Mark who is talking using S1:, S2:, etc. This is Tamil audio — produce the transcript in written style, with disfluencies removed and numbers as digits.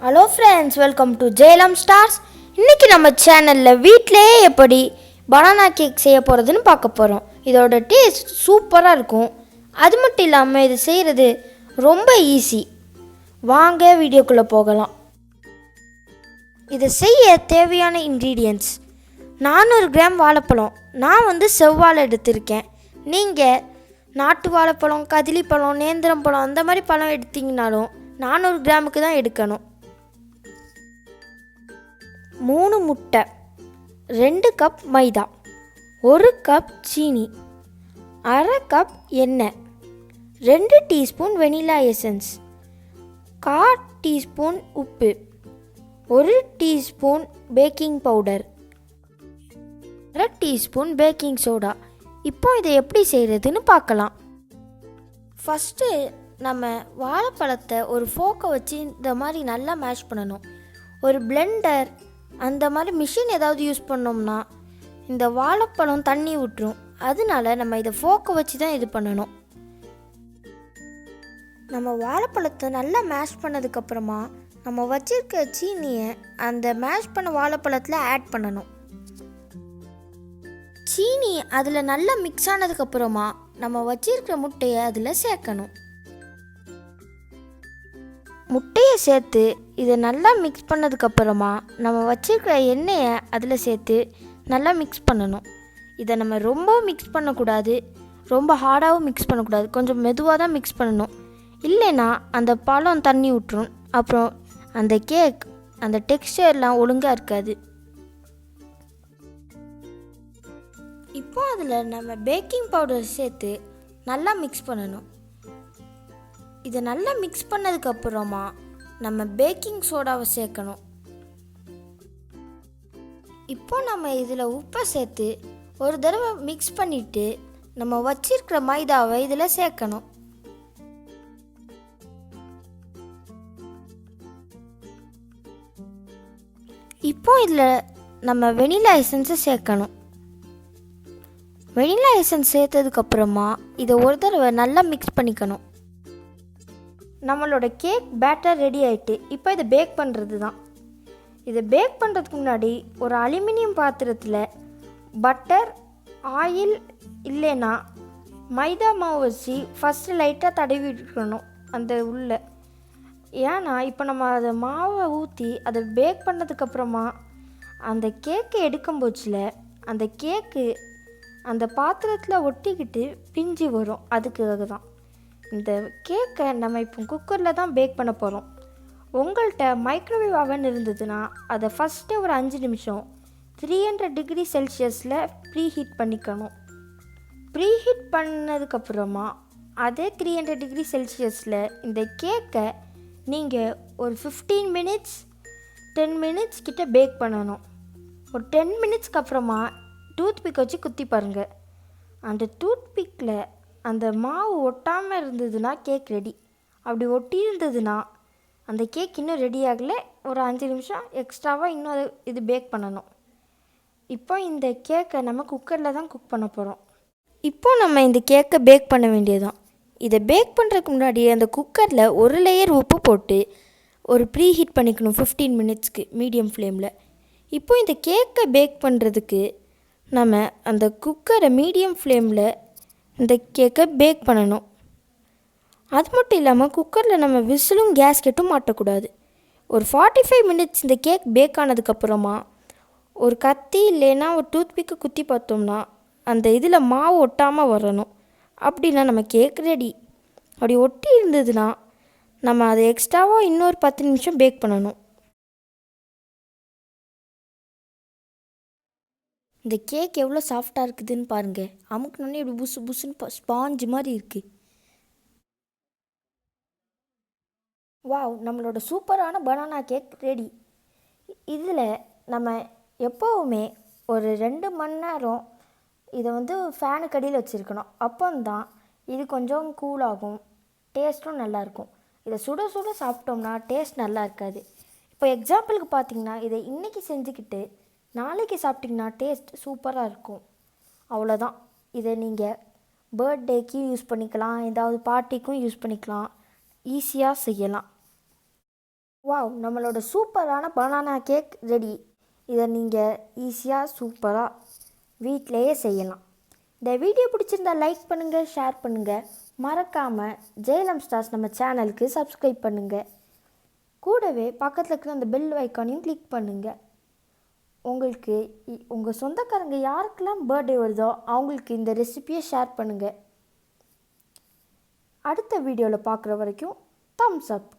S1: Hello friends, welcome to JLM-Starz. இன்றைக்கி நம்ம சேனலில் வீட்டிலேயே எப்படி பனானா கேக் செய்ய போகிறதுன்னு பார்க்க போகிறோம். இதோட டேஸ்ட் சூப்பராக இருக்கும். அது மட்டும் இல்லாமல் இது செய்கிறது ரொம்ப ஈஸி. வாங்க வீடியோக்குள்ளே போகலாம். இதை செய்ய தேவையான இன்க்ரீடியன்ட்ஸ்: 400 கிராம் வாழைப்பழம். நான் செவ்வாழை எடுத்திருக்கேன். நீங்கள் நாட்டு வாழைப்பழம், கதிலிப்பழம், நேந்திரம் பழம் அந்த மாதிரி பழம் எடுத்திங்கனாலும் 400 கிராமுக்கு தான் எடுக்கணும். 3 முட்டை, 2 கப் மைதா, 1 கப் சீனி, அரை கப் எண்ணெய், 2 டீஸ்பூன் வெனிலா எசன்ஸ், 1/4 டீஸ்பூன் உப்பு, 1 teaspoon baking powder, 1/2 teaspoon baking soda. இப்போ இதை எப்படி செய்கிறதுன்னு பார்க்கலாம். ஃபஸ்ட்டு நம்ம வாழைப்பழத்தை ஒரு ஃபோக்கை வச்சு இந்த மாதிரி நல்லா மேஷ் பண்ணணும். ஒரு பிளெண்டர் அந்த மாதிரி மிஷின் ஏதாவது யூஸ் பண்ணோம்னா இந்த வாழைப்பழம் தண்ணி விட்டுரும். அதனால நம்ம இதை ஃபோக்கை வச்சு தான் இது பண்ணணும். நம்ம வாழைப்பழத்தை நல்லா மேஷ் பண்ணதுக்கப்புறமா நம்ம வச்சுருக்க சீனியை அந்த மேஷ் பண்ண வாழைப்பழத்தில் ஆட் பண்ணணும். சீனி அதில் நல்லா மிக்ஸ் ஆனதுக்கப்புறமா நம்ம வச்சுருக்கிற முட்டையை அதில் சேர்க்கணும். முட்டையை சேர்த்து இதை நல்லா மிக்ஸ் பண்ணதுக்கப்புறமா நம்ம வச்சுருக்கிற எண்ணெயை அதில் சேர்த்து நல்லா மிக்ஸ் பண்ணணும். இதை நம்ம ரொம்ப மிக்ஸ் பண்ணக்கூடாது, ரொம்ப ஹார்டாகவும் மிக்ஸ் பண்ணக்கூடாது. கொஞ்சம் மெதுவாக தான் மிக்ஸ் பண்ணணும். இல்லைன்னா அந்த பழம் தண்ணி விட்டுரும். அப்புறம் அந்த கேக் அந்த டெக்ஸ்சர்லாம் ஒழுங்காக இருக்காது. இப்போ அதில் நம்ம பேக்கிங் பவுடர் சேர்த்து நல்லா மிக்ஸ் பண்ணணும். இதை நல்லா மிக்ஸ் பண்ணதுக்கப்புறமா நம்ம பேக்கிங் சோடாவை சேர்க்கணும். இப்போ நம்ம இதில் உப்பை சேர்த்து ஒரு தடவை மிக்ஸ் பண்ணிவிட்டு நம்ம வச்சிருக்கிற மைதாவை இதில் சேர்க்கணும். இப்போ இதில் நம்ம வெனிலா எசன்ஸை சேர்க்கணும். வெனிலா எசன்ஸ் சேர்த்ததுக்கப்புறமா இதை ஒரு தடவை நல்லா மிக்ஸ் பண்ணிக்கணும். நம்மளோட கேக் பேட்டர் ரெடி ஆகிட்டு. இப்போ இதை பேக் பண்ணுறது தான். இதை பேக் பண்ணுறதுக்கு முன்னாடி ஒரு அலுமினியம் பாத்திரத்தில் பட்டர், ஆயில் இல்லைன்னா மைதா மாவு வச்சு ஃபஸ்ட்டு லைட்டாக தடவி விட்டுக்கணும் அந்த உள்ள. ஏன்னா இப்போ நம்ம அதை மாவை ஊற்றி அதை பேக் பண்ணதுக்கப்புறமா அந்த கேக்கை எடுக்கும்போச்சில் அந்த கேக்கு அந்த பாத்திரத்தில் ஒட்டிக்கிட்டு பிஞ்சு வரும். அதுக்காக தான் இந்த கேக்கை நம்ம இப்போ குக்கரில் தான் பேக் பண்ண போகிறோம். உங்கள்கிட்ட மைக்ரோவேவ் அவன் இருந்ததுன்னா அதை ஃபஸ்ட்டு ஒரு 5 நிமிஷம் 300 டிகிரி செல்சியஸில் ப்ரீ ஹீட் பண்ணிக்கணும். ப்ரீ ஹீட் பண்ணதுக்கப்புறமா அதே 300 டிகிரி செல்சியஸில் இந்த கேக்கை நீங்கள் ஒரு 15 மினிட்ஸ் 10 மினிட்ஸ் கிட்ட பேக் பண்ணணும். ஒரு 10 மினிட்ஸ்க்கு அப்புறமா டூத்பிக் வச்சு குத்தி பாருங்கள். அந்த டூத்பிக்கில் அந்த மாவு ஒட்டாமல் இருந்ததுன்னா கேக் ரெடி. அப்படி ஒட்டி இருந்ததுன்னா அந்த கேக் இன்னும் ரெடி ஆகலை. ஒரு 5 நிமிஷம் எக்ஸ்ட்ராவாக இன்னும் இது பேக் பண்ணணும். இப்போ இந்த கேக்கை நம்ம குக்கரில் தான் குக் பண்ண போகிறோம். இப்போ நம்ம இந்த கேக்கை பேக் பண்ண வேண்டியதுதான். இதை பேக் பண்ணுறதுக்கு முன்னாடி அந்த குக்கரில் ஒரு லேயர் உப்பு போட்டு ஒரு ப்ரீ ஹீட் பண்ணிக்கணும் 15 மினிட்ஸ்க்கு மீடியம் ஃப்ளேமில். இப்போ இந்த கேக்கை பேக் பண்ணுறதுக்கு நம்ம அந்த குக்கரை மீடியம் ஃப்ளேமில் இந்த கேக்கை பேக் பண்ணணும். அது மட்டும் இல்லாமல் குக்கரில் நம்ம விசிலும் கேஸ்கெட்டும் மாட்டக்கூடாது. ஒரு 45 மினிட்ஸ் இந்த கேக் பேக் ஆனதுக்கப்புறமா ஒரு கத்தி இல்லைன்னா ஒரு டூத்பிக்கை குத்தி பார்த்தோம்னா அந்த இதில் மாவு ஒட்டாமல் வரணும். அப்படின்னா நம்ம கேக் ரெடி. அப்படி ஒட்டி இருந்ததுன்னா நம்ம அதை எக்ஸ்ட்ராவாக இன்னொரு 10 நிமிஷம் பேக் பண்ணணும். இந்த கேக் எவ்வளோ சாஃப்டாக இருக்குதுன்னு பாருங்கள். அமுக்குனோடனே இப்படி புசு புசுன்னு ஸ்பாஞ்சு மாதிரி இருக்குது. வாவ், நம்மளோட சூப்பரான பனானா கேக் ரெடி. இதில் நம்ம எப்போவுமே ஒரு 2 மணி நேரம் இதை ஃபேனுக்கு அடியில் வச்சுருக்கணும். அப்போந்தான் இது கொஞ்சம் கூலாகும், டேஸ்ட்டும் நல்லாயிருக்கும். இதை சுட சுட சாப்பிட்டோம்னா டேஸ்ட் நல்லா இருக்காது. இப்போ எக்ஸாம்பிளுக்கு பார்த்தீங்கன்னா இதை இன்றைக்கி செஞ்சுக்கிட்டு நாளைக்கு சாப்பிட்டிங்கன்னா டேஸ்ட் சூப்பராக இருக்கும். அவ்வளோதான். இதை நீங்கள் பர்த்டேக்கு யூஸ் பண்ணிக்கலாம், ஏதாவது பார்ட்டிக்கும் யூஸ் பண்ணிக்கலாம். ஈஸியாக செய்யலாம். வாவ், நம்மளோட சூப்பரான பனானா கேக் ரெடி. இதை நீங்கள் ஈஸியாக சூப்பராக வீட்டிலையே செய்யலாம். இந்த வீடியோ பிடிச்சிருந்தா லைக் பண்ணுங்கள், ஷேர் பண்ணுங்கள். மறக்காமல் JLM-Starz நம்ம சேனலுக்கு சப்ஸ்கிரைப் பண்ணுங்கள். கூடவே பக்கத்தில் இருக்கிற அந்த பெல் ஐக்கானையும் கிளிக் பண்ணுங்கள். உங்களுக்கு உங்கள் சொந்தக்காரங்க யாருக்கெல்லாம் பர்த்டே வருதோ அவங்களுக்கு இந்த ரெசிபியை ஷேர் பண்ணுங்கள். அடுத்த வீடியோவில் பார்க்குற வரைக்கும் தம்ஸ் அப்.